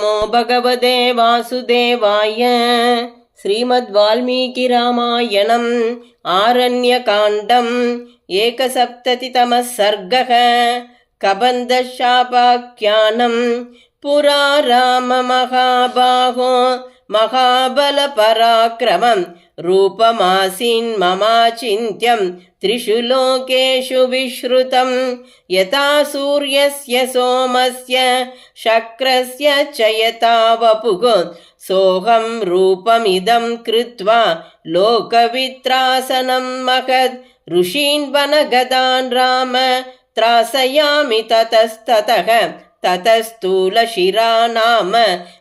नमो भगवते वासुदेवाय। श्रीमद्वाल्मीकिरामायणम् आरण्यकाण्डम् 1सप्ततितमः सर्गः। कबन्धशापाख्यानम्। पुरा राममहाबाहो महाबलपराक्रमम् रूपमासीन्ममाचिन्त्यम् त्रिषु लोकेषु विश्रुतम्। यथा सूर्यस्य सोमस्य शक्रस्य च यथा वपुः सोऽहं रूपमिदं कृत्वा लोकवित्रासनं महत्। ऋषीन् वनगतान् राम त्रासयामि ततस्ततः। ततस्तूलशिरा नाम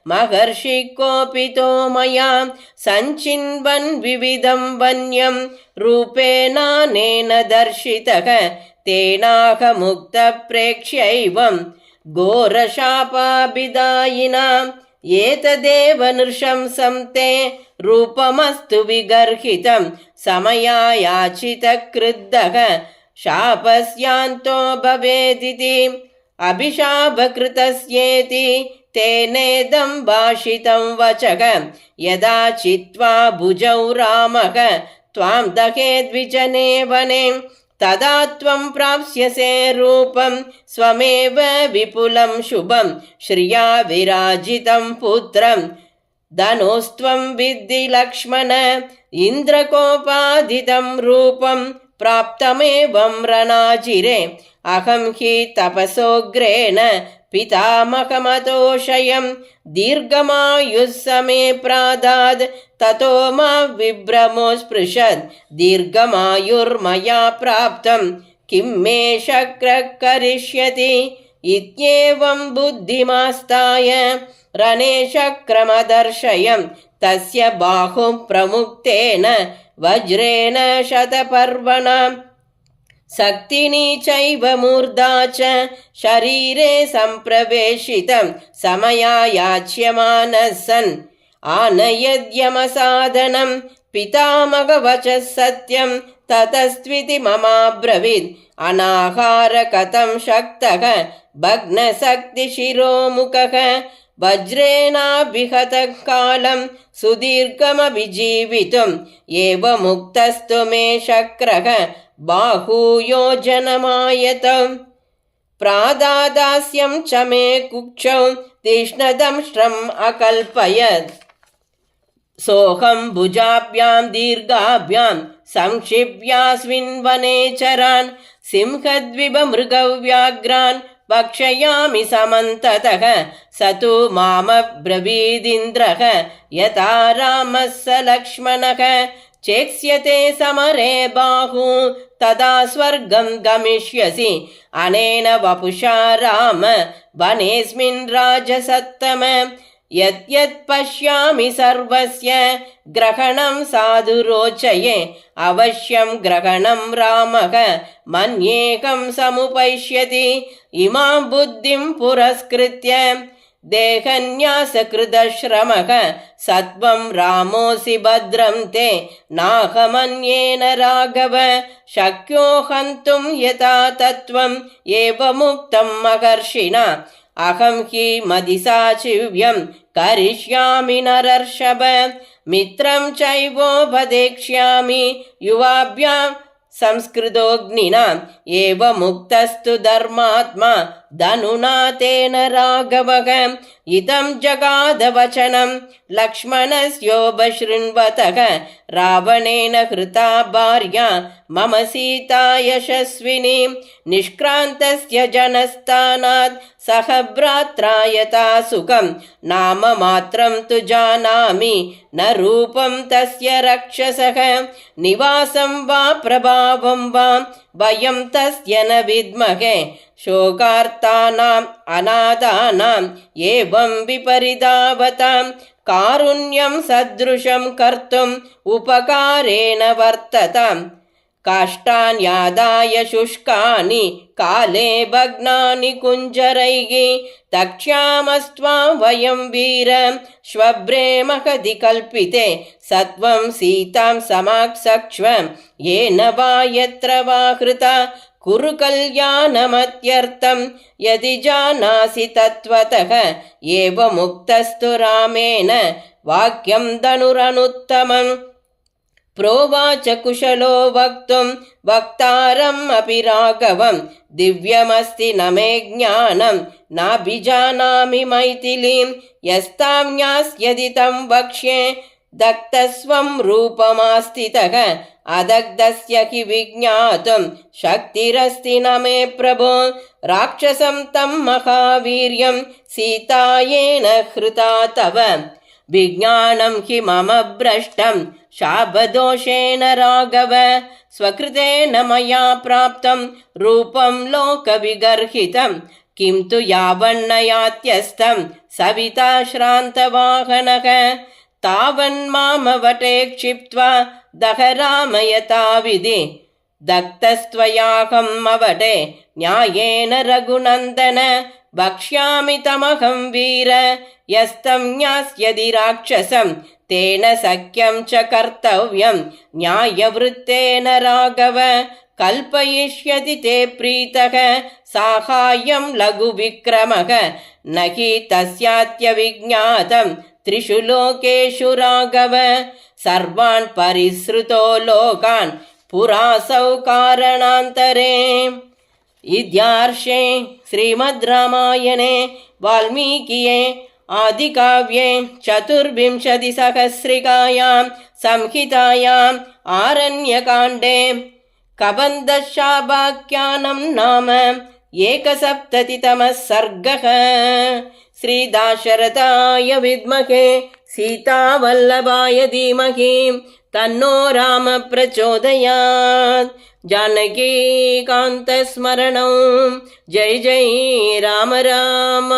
महर्षि कोपितो मया सञ्चिन्वन् विविधं वन्यं रूपेणानेन दर्शितः। तेनाहमुक्तप्रेक्ष्यैवं घोरशापाभिधायिनाम्। एतदेव नृशंसं ते रूपमस्तु विगर्हितं समयायाचितक्रुद्धः शापस्यान्तो भवेदिति। अभिशापकृतस्येति तेनेदं भाषितं वचः। यदा चित्वा भुजौ रामः त्वां दहेद्विजने वने तदा त्वं प्राप्स्यसे रूपं स्वमेव विपुलं शुभं। श्रिया विराजितं पुत्रं धनुस्त्वं विद्धि लक्ष्मण। इन्द्रकोपादितं रूपं प्राप्तमेवं रणाजिरे। अहं हि तपसोग्रेण पितामहमतोषयं दीर्घमायुः समे प्रादाद् ततो मा विभ्रमोस्पृशत्। दीर्घमायुर्मया प्राप्तं किं मे शक्रः करिष्यति। इत्येवं बुद्धिमास्ताय रणे शक्रमदर्शयं तस्य बाहुं प्रमुक्तेन वज्रेण शतपर्वणा। शक्तिनी चैव मूर्धा च शरीरे सम्प्रवेशितं समयायाच्यमानः सन् आनयद्यमसाधनं। पितामहवचः सत्यं ततस्त्विति ममाब्रवीत्। अनाहार कथं शक्तः भग्नशक्तिशिरोमुखः। वज्रेणाभिहतः कालं सुदीर्घमभिजीवितुम्। एवमुक्तस्तु मे शक्रः बाहूयोजनमायतम्। प्रादादास्यं च मे कुक्षौ तीक्ष्णदंष्ट्रम् अकल्पयत्। सोऽहं भुजाभ्यां दीर्घाभ्यां संक्षिप्यास्मिन् वने चरान्। सिंहद्विपमृगव्याघ्रान् भक्षयामि समन्ततः। स तु मामब्रवीदिन्द्रः यथा रामः स लक्ष्मणः। चेक्ष्यते समरे बाहू तदा स्वर्गं गमिष्यसि। अनेन वपुषा राम वनेऽस्मिन् राजसत्तम। यद्यत् पश्यामि सर्वस्य ग्रहणं साधु रोचये। अवश्यं ग्रहणं रामः मन्येकं समुपैष्यति। इमां बुद्धिं पुरस्कृत्य देहन्यासकृतश्रमः सत्वं रामोऽसि भद्रं ते नाहमन्येन राघव। शक्यो हन्तुं यथा तत्त्वं एवमुक्तं महर्षिणा। अहं हि मदिसाचिव्यं करिष्यामि नरर्षभ। मित्रं चैवोपदेक्ष्यामि युवाभ्यां संस्कृतोऽग्निना। एवमुक्तस्तु धर्मात्मा धनुना तेन राघवः। इदं जगादवचनं लक्ष्मणस्योपशृण्वतः। रावणेन हृता भार्या मम सीता यशस्विनी। निष्क्रान्तस्य जनस्थानात् सह भ्रात्रा यथा सुखं। नाम मात्रं तु जानामि न रूपं तस्य रक्षसः। निवासं वा प्रभावं वा वयं तस्य न विद्महे। शोकार्तानाम् अनाथानाम् एवं विपरिधावतां कारुण्यं सदृशं कर्तुम् उपकारेण वर्तताम्। काष्ठान्यादाय शुष्कानि काले भग्नानि कुञ्जरैः तक्ष्यामस्त्वां वयं वीर श्वभ्रे महति कल्पिते सत्वं सीतां समाक्षक्ष्व येन वा यत्र वा हृता कुरु कल्याणमत्यर्थं यदि जानासि तत्त्वतः एवमुक्तस्तु रामेण वाक्यं धनुरनुत्तमम् प्रोवाच कुशलो वक्तुं वक्तारम् अपि राघवं दिव्यमस्ति न मे ज्ञानं नाभिजानामि मैथिलीं यस्तां ज्ञास्यति तं वक्ष्ये दत्तस्वं रूपमास्थितः अदग्धस्य हि विज्ञातुं शक्तिरस्ति न मे प्रभो राक्षसं तं महावीर्यं सीतायेन हृता तव विज्ञानं हि मम भ्रष्टं शापदोषेण राघव स्वकृतेन मया प्राप्तं रूपं लोकविगर्हितं किं तु यावन्नयात्यस्तं सविता श्रान्तवाहनः तावन्मामवटे क्षिप्त्वा दहरामयताविधि दत्तस्त्वयाहम् अवटे न्यायेन रघुनन्दन वक्ष्यामि तमहं वीर यस्तं ज्ञास्यति राक्षसं तेन सख्यं च कर्तव्यं न्यायवृत्तेन राघव कल्पयिष्यति ते प्रीतः साहाय्यं लघुविक्रमः न हि तस्यात्यविज्ञातं त्रिषु लोकेषु राघव सर्वान् परिसृतो लोकान् पुरासौ कारणान्तरे इत्यार्षे श्रीमद् रामायणे वाल्मीकिये आदिकाव्ये चतुर्विंशतिसहस्रिकायां संहितायाम् आरण्यकाण्डे कबन्धशापाख्यानं नाम एकसप्ततितमः सर्गः। श्रीदाशरथाय विद्महे सीतावल्लभाय धीमहि तन्नो राम प्रचोदयात्। जानकीकान्तस्मरणं जय जय राम राम।